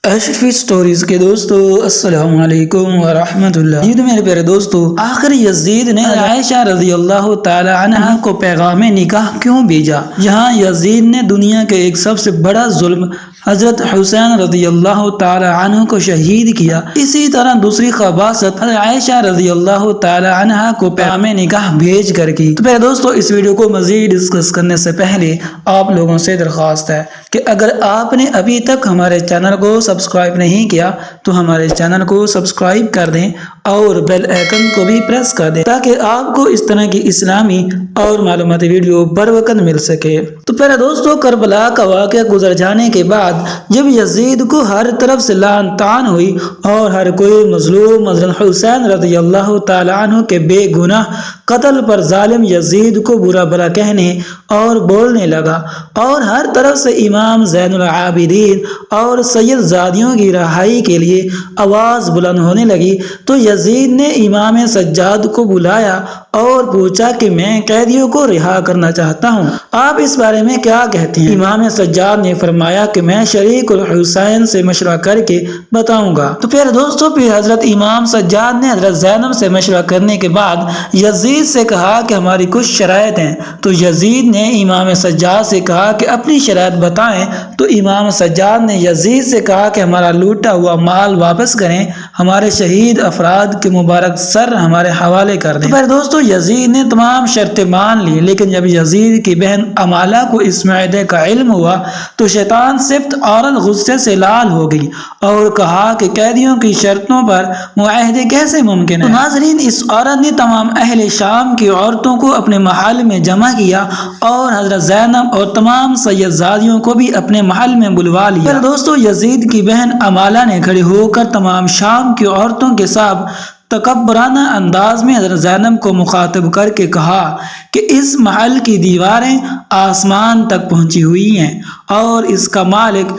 اشرفی stories کے دوستو السلام علیکم ورحمۃ اللہ۔ یہ میرے پیارے دوستو، آخر یزید نے عائشہ رضی اللہ تعالی عنہا کو پیغام نکاح کیوں بھیجا؟ جہاں یزید نے دنیا کے ایک سب سے بڑا ظلم حضرت حسین رضی اللہ تعالی عنہ کو شہید کیا، اسی طرح دوسری خباثت عائشہ رضی اللہ تعالی عنہا کو پیغام نکاح بھیج کر کی۔ تو پیارے دوستو، اس ویڈیو کو مزید ڈسکس کرنے سے پہلے آپ لوگوں سے درخواست ہے کہ اگر آپ نے ابھی تک ہمارے چینل کو سبسکرائب نہیں کیا تو ہمارے چینل کو سبسکرائب کر دیں اور بیل آئیکن کو بھی پریس کر دیں تاکہ آپ کو اس طرح کی اسلامی اور معلوماتی ویڈیو بر وقت مل سکے۔ تو پہلے دوستو، کربلا کا واقعہ گزر جانے کے بعد جب یزید کو ہر طرف سے لعن طعن ہوئی اور ہر کوئی مظلوم حضرت حسین رضی اللہ تعالی عنہ کے بے گناہ قتل پر ظالم یزید کو برا بھلا کہنے اور بولنے لگا، اور ہر طرف سے امام زین العابدین اور سید زادیوں کی رہائی کے لیے آواز بلند ہونے لگی، تو یزید نے امام سجاد کو بلایا اور پوچھا کہ میں قیدیوں کو رہا کرنا چاہتا ہوں، آپ اس بارے میں کیا کہتے ہیں؟ امام سجاد نے فرمایا کہ میں شریک الحسین سے مشورہ کر کے بتاؤں گا۔ تو پھر دوستو، حضرت امام سجاد نے حضرت زینب سے مشورہ کرنے کے بعد یزید سے کہا کہ ہماری کچھ شرائط ہیں، تو یزید نے امام سجاد سے کہا کہ اپنی شرائط بتائیں، تو امام سجاد نے یزید سے کہا کہ ہمارا لوٹا ہوا مال واپس کریں، ہمارے شہید افراد کے مبارک سر ہمارے حوالے کر دیں۔ پھر دوستو، یزید نے تمام شرطیں مان لی، لیکن جب یزید کی بہن امالہ کو اس معاہدے کا علم ہوا تو شیطان صفت عورت غصے سے لال ہو گئی اور کہا کہ قیدیوں کی شرطوں پر معاہدے کیسے ممکن ہے؟ ناظرین، اس عورت نے تمام اہل شام کی عورتوں کو اپنے محل میں جمع کیا اور حضرت زینب اور تمام سید زادیوں کو بھی اپنے محل میں بلوا لیا۔ پھر دوستو، یزید کی بہن امالہ نے کھڑی ہو کر تمام شام کی عورتوں کے ساتھ تکبرانہ انداز میں حضرت زینب کو مخاطب کر کے کہا کہ اس محل کی دیواریں آسمان تک پہنچی ہوئی ہیں اور اس کا مالک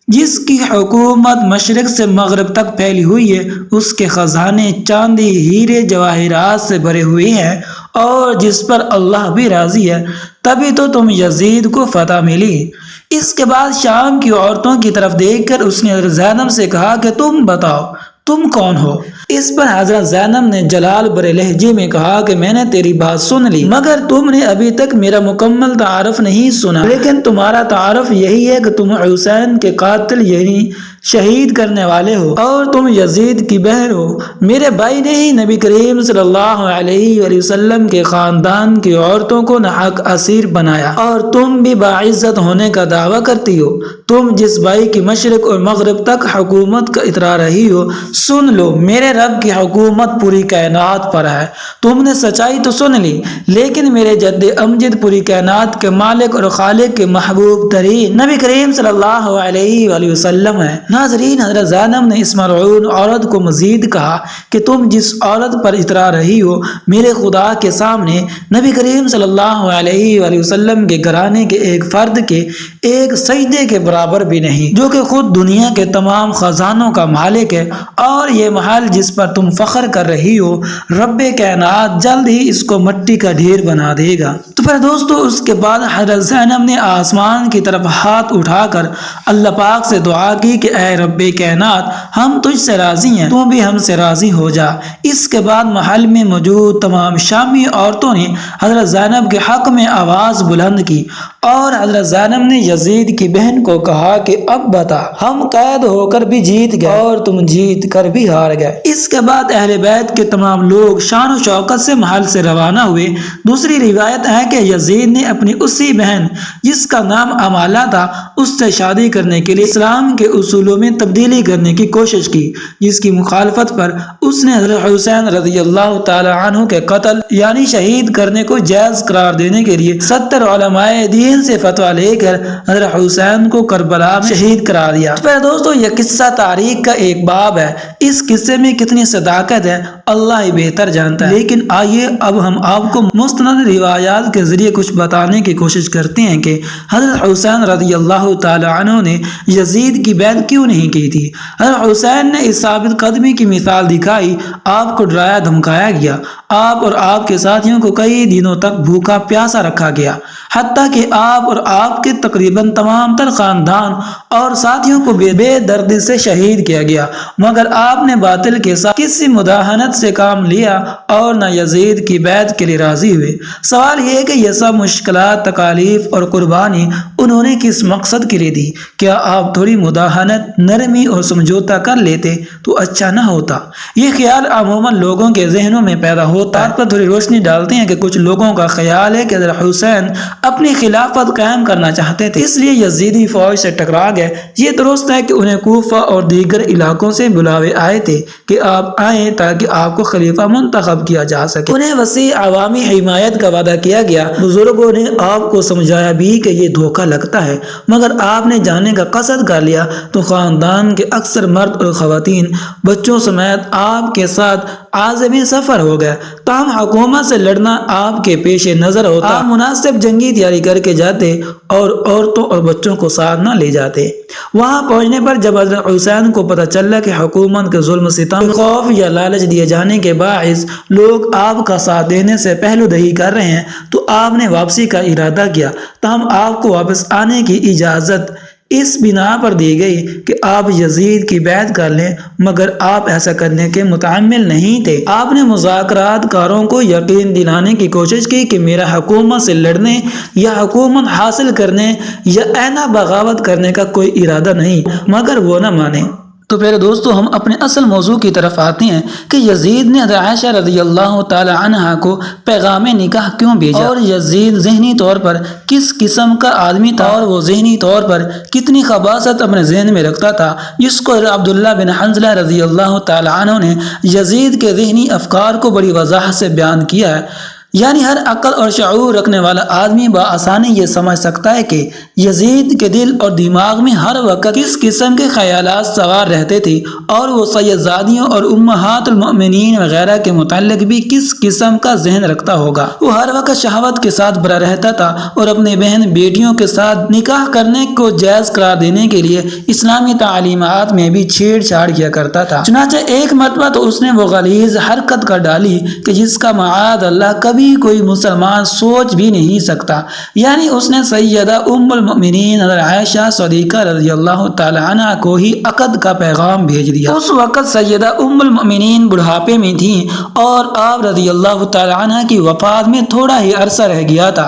جس کی حکومت مشرق سے مغرب تک پھیلی ہوئی ہے، اس کے خزانے چاندی ہیرے جواہرات سے بھرے ہوئے ہیں اور جس پر اللہ بھی راضی ہے، تبھی تو تم یزید کو فتح ملی۔ اس کے بعد شام کی عورتوں کی طرف دیکھ کر اس نے حضرت زینب سے کہا کہ تم بتاؤ تم کون ہو؟ اس پر حضرت زینب نے جلال برے لہجے میں کہا کہ میں نے تیری بات سن لی، مگر تم نے ابھی تک میرا مکمل تعارف نہیں سنا، لیکن تمہارا تعارف یہی ہے کہ تم حسین کے قاتل یعنی شہید کرنے والے ہو اور تم یزید کی بہن ہو۔ میرے بھائی نے ہی نبی کریم صلی اللہ علیہ وآلہ وسلم کے خاندان کی عورتوں کو ناحق اسیر بنایا اور تم بھی باعزت ہونے کا دعویٰ کرتی ہو۔ تم جس بھائی کی مشرق اور مغرب تک حکومت کا اترا رہی ہو، سن لو، میرے رب کی حکومت پوری کائنات پر ہے۔ تم نے سچائی تو سن لی، لیکن میرے جد امجد پوری کائنات کے مالک اور خالق کے محبوب ترین نبی کریم صلی اللہ علیہ وآلہ وسلم ہے۔ ناظرین، حضرت زینب نے اس ملعون عورت کو مزید کہا کہ تم جس عورت پر اترا رہی ہو، میرے خدا کے سامنے نبی کریم صلی اللہ علیہ وآلہ وسلم کے گھرانے کے ایک فرد کے ایک سجدے کے برابر بھی نہیں، جو کہ خود دنیا کے تمام خزانوں کا مالک ہے، اور یہ محل جس پر تم فخر کر رہی ہو، رب کائنات جلد ہی اس کو مٹی کا ڈھیر بنا دے گا۔ تو پھر دوستو، اس کے بعد حضرت زینب نے آسمان کی طرف ہاتھ اٹھا کر اللہ پاک سے دعا کی کہ اے رب کائنات، ہم تجھ سے راضی ہیں، تو بھی ہم سے راضی ہو جا۔ اس کے بعد محل میں موجود تمام شامی عورتوں نے حضرت زینب کے حق میں آواز بلند کی اور حضرت زینب نے یزید کی بہن کو کہا کہ اب بتا، ہم قید ہو کر بھی جیت گئے اور تم جیت کر بھی ہار گئے۔ اس کے بعد اہل بیت کے تمام لوگ شان و شوکت سے محل سے روانہ ہوئے۔ دوسری روایت ہے کہ یزید نے اپنی اسی بہن جس کا نام امالہ تھا، اس سے شادی کرنے کے لیے اسلام کے اصولوں میں تبدیلی کرنے کی کوشش کی، جس کی مخالفت پر اس نے حضرت حسین رضی اللہ تعالی عنہ کے قتل یعنی شہید کرنے کو جائز قرار دینے کے لیے 70 علماء دین سے فتویٰ لے کر حضرت حسین کو کربلا میں شہید قرار دیا۔ پھر دوستو، یہ قصہ تاریخ کا ایک باب ہے، اس قصے میں کتنی صداقت ہے اللہ ہی بہتر جانتا ہے، لیکن آئیے اب ہم آپ کو مستند روایات کے ذریعے کچھ بتانے کی کوشش کرتے ہیں کہ حضرت حسین رضی اللہ تعالی عنہ نے یزید کی بیعت کیوں نہیں کی تھی۔ حضرت حسین نے اس ثابت قدمی کی مثال دکھائی، آپ کو ڈرایا دھمکایا گیا آپ اور آپ کے ساتھیوں کو کئی دنوں تک بھوکا پیاسا رکھا گیا، حتیٰ کہ آپ اور آپ کے تقریباً تمام تر خاندان اور ساتھیوں کو بے دردی سے شہید کیا گیا، مگر آپ نے باطل کے ساتھ کسی مداہنت سے کام لیا اور نہ یزید کی بیعت کے لیے راضی ہوئے۔ سوال یہ ہے کہ یہ سب مشکلات، تکالیف اور قربانی انہوں نے کس مقصد کے لیے دی؟ کیا آپ تھوڑی مداہنت، نرمی اور سمجھوتا کر لیتے تو اچھا نہ ہوتا؟ یہ خیال عموماً لوگوں کے ذہنوں میں پیدا ہوتا ہے۔ پر تھوڑی روشنی ڈالتے ہیں کہ کچھ لوگوں کا خیال ہے کہ حضرت حسین اپنی خلافت قائم کرنا چاہتے تھے، اس لیے یزیدی فوج سے ٹکرا گئے۔ یہ درست ہے کہ انہیں کوفہ اور دیگر علاقوں سے بلاوے آئے تھے کہ آپ آئیں تاکہ آپ کو خلیفہ منتخب کیا جا سکے۔ انہیں وسیع عوامی حمایت کا وعدہ کیا گیا۔ بزرگوں نے آپ کو سمجھایا بھی کہ یہ دھوکہ لگتا ہے، مگر آپ نے جانے کا قصد کر لیا تو خاندان کے اکثر مرد اور خواتین بچوں سمیت آپ کے ساتھ عازم سفر ہو گئے۔ تاہم حکومت سے لڑنا آپ کے پیش نظر ہوتا، آپ مناسب جنگی تیاری کر کے جاتے اور عورتوں اور بچوں کو ساتھ نہ لے جاتے۔ وہاں پہنچنے پر جب حضرت حسین کو پتہ چلا کہ حکومت کے ظلم ستم، خوف یا لالچ دیے جانے کے باعث لوگ آپ کا ساتھ دینے سے پہلو دہی کر رہے ہیں تو آپ نے واپسی کا ارادہ کیا۔ تاہم آپ کو واپس آنے کی اجازت اس بنا پر دی گئی کہ آپ یزید کی بیعت کر لیں، مگر آپ ایسا کرنے کے متعمل نہیں تھے۔ آپ نے مذاکرات کاروں کو یقین دلانے کی کوشش کی کہ میرا حکومت سے لڑنے یا حکومت حاصل کرنے یا اینا بغاوت کرنے کا کوئی ارادہ نہیں، مگر وہ نہ مانے۔ تو پھر دوستو ہم اپنے اصل موضوع کی طرف آتے ہیں کہ یزید نے حضرت عائشہ رضی اللہ تعالی عنہا کو پیغام نکاح کیوں بھیجا، اور یزید ذہنی طور پر کس قسم کا آدمی تھا، اور وہ ذہنی طور پر کتنی خباثت اپنے ذہن میں رکھتا تھا، جس کو عبداللہ بن حنظلہ رضی اللہ تعالی عنہ نے یزید کے ذہنی افکار کو بڑی وضاحت سے بیان کیا ہے۔ یعنی ہر عقل اور شعور رکھنے والا آدمی بآسانی یہ سمجھ سکتا ہے کہ یزید کے دل اور دماغ میں ہر وقت کس قسم کے خیالات سوار رہتے تھے، اور وہ سیدزادیوں اور امہات المؤمنین وغیرہ کے متعلق بھی کس قسم کا ذہن رکھتا ہوگا۔ وہ ہر وقت شہوت کے ساتھ بھرا رہتا تھا اور اپنی بہن بیٹیوں کے ساتھ نکاح کرنے کو جائز قرار دینے کے لیے اسلامی تعلیمات میں بھی چھیڑ چھاڑ کیا کرتا تھا۔ چنانچہ ایک مرتبہ تو اس نے وہ غلیظ حرکت کر ڈالی کہ جس کا معاذ اللہ کبھی کوئی مسلمان سوچ بھی نہیں سکتا، یعنی اس نے سیدہ ام المؤمنین حضرت عائشہ صدیقہ رضی اللہ تعالی عنہ کو ہی عقد کا پیغام بھیج دیا۔ اس وقت سیدہ ام المؤمنین بڑھاپے میں تھیں اور آپ رضی اللہ تعالی عنہ کی وفات میں تھوڑا ہی عرصہ رہ گیا تھا۔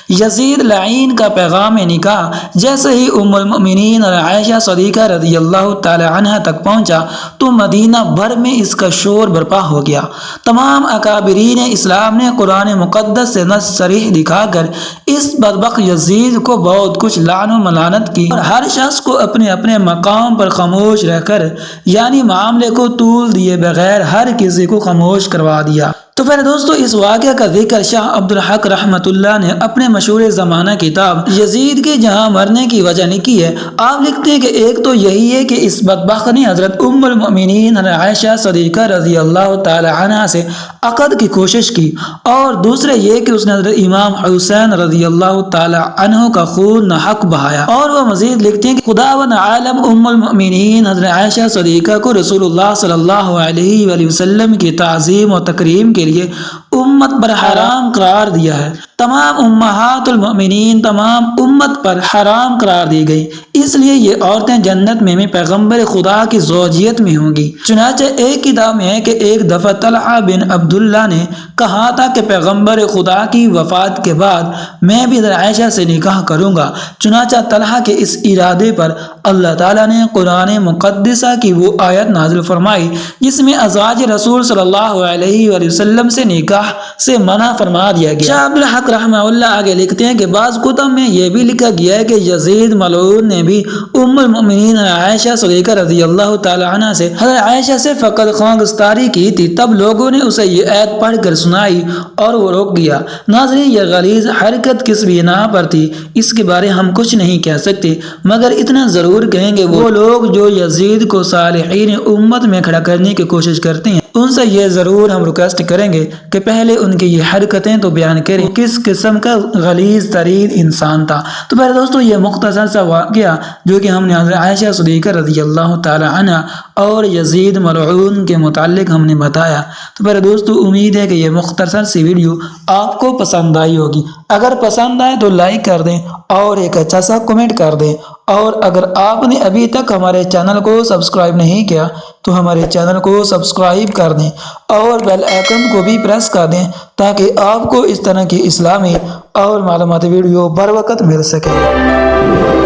یزید لعین کا پیغام نکاح جیسے ہی ام المؤمنین حضرت عائشہ صدیقہ رضی اللہ تعالی عنہ تک پہنچا تو مدینہ بھر میں اس کا شور برپا ہو گیا۔ تمام اکابرین اسلام نے قرآن مقدس سے نص صریح دکھا کر اس بدبخت یزید کو بہت کچھ لعن و ملعنت کی، اور ہر شخص کو اپنے اپنے مقام پر خاموش رہ کر، یعنی معاملے کو طول دیے بغیر ہر کسی کو خاموش کروا دیا۔ تو پھر دوستو اس واقعہ کا ذکر شاہ عبدالحق رحمۃ اللہ نے اپنے مشہور زمانہ کتاب یزید کے جہاں مرنے کی وجہ لکھی ہے۔ آپ لکھتے ہیں کہ ایک تو یہی ہے کہ اس بدبخت نے حضرت ام المؤمنین حضرت عائشہ صدیقہ رضی اللہ تعالی عنہ سے عقد کی کوشش کی، اور دوسرے یہ کہ اس نے حضرت امام حسین رضی اللہ تعالی عنہ کا خون ناحق بہایا۔ اور وہ مزید لکھتے ہیں کہ خداوند عالم ام المؤمنین حضرت عائشہ صدیقہ کو رسول اللہ صلی اللہ علیہ وآلہ وسلم کی تعظیم و تکریم کے لیے امت پر حرام قرار دیا ہے۔ تمام امہات المؤمنین تمام امت پر حرام قرار دی گئی، اس لیے یہ عورتیں جنت میں پیغمبر خدا کی زوجیت میں ہوں گی۔ چنانچہ ایک کتاب میں ہے کہ ایک دفعہ طلحہ بن عبداللہ نے کہا تھا کہ پیغمبر خدا کی وفات کے بعد میں بھی حضرت عائشہ سے نکاح کروں گا۔ چنانچہ طلحہ کے اس ارادے پر اللہ تعالیٰ نے قرآن مقدسہ کی وہ آیت نازل فرمائی جس میں ازواج رسول صلی اللہ علیہ وآلہ وسلم سے نکاح سے منع فرما دیا گیا۔ شاہ عبدالحق رحمہ اللہ آگے لکھتے ہیں کہ بعض کتب میں یہ بھی لکھا گیا ہے کہ یزید ملعون نے بھی ام المؤمنین عائشہ صدیقہ رضی اللہ تعالی عنہ سے حضرت عائشہ سے فقط خواستگاری کی تھی، تب لوگوں نے اسے یہ آیت پڑھ کر سنائی اور وہ رک گیا۔ ناظرین یہ غلیظ حرکت کس بنا پر تھی اس کے بارے ہم کچھ نہیں کہہ سکتے، مگر اتنا ضرور کہیں گے وہ لوگ جو یزید کو صالحین امت میں کھڑا کرنے کی کوشش کرتے ہیں ان سے یہ ضرور ہم ریکویسٹ کریں گے کہ پہلے ان کی یہ حرکتیں تو بیان کریں کس قسم کا غلیظ ترین انسان تھا۔ تو پہلے دوستو یہ مختصر سا واقعہ جو کہ ہم نے حضرت عائشہ صدیقہ رضی اللہ تعالی عنہ اور یزید ملعون کے متعلق ہم نے بتایا۔ تو پہلے دوستو امید ہے کہ یہ مختصر سی ویڈیو آپ کو پسند آئی ہوگی۔ اگر پسند آئے تو لائک کر دیں اور ایک اچھا سا کمنٹ کر دیں، اور اگر آپ نے ابھی تک ہمارے چینل کو سبسکرائب نہیں کیا تو ہمارے چینل کو سبسکرائب کر دیں اور بیل آئیکن کو بھی پریس کر دیں تاکہ آپ کو اس طرح کی اسلامی اور معلوماتی ویڈیو بر وقت مل سکے۔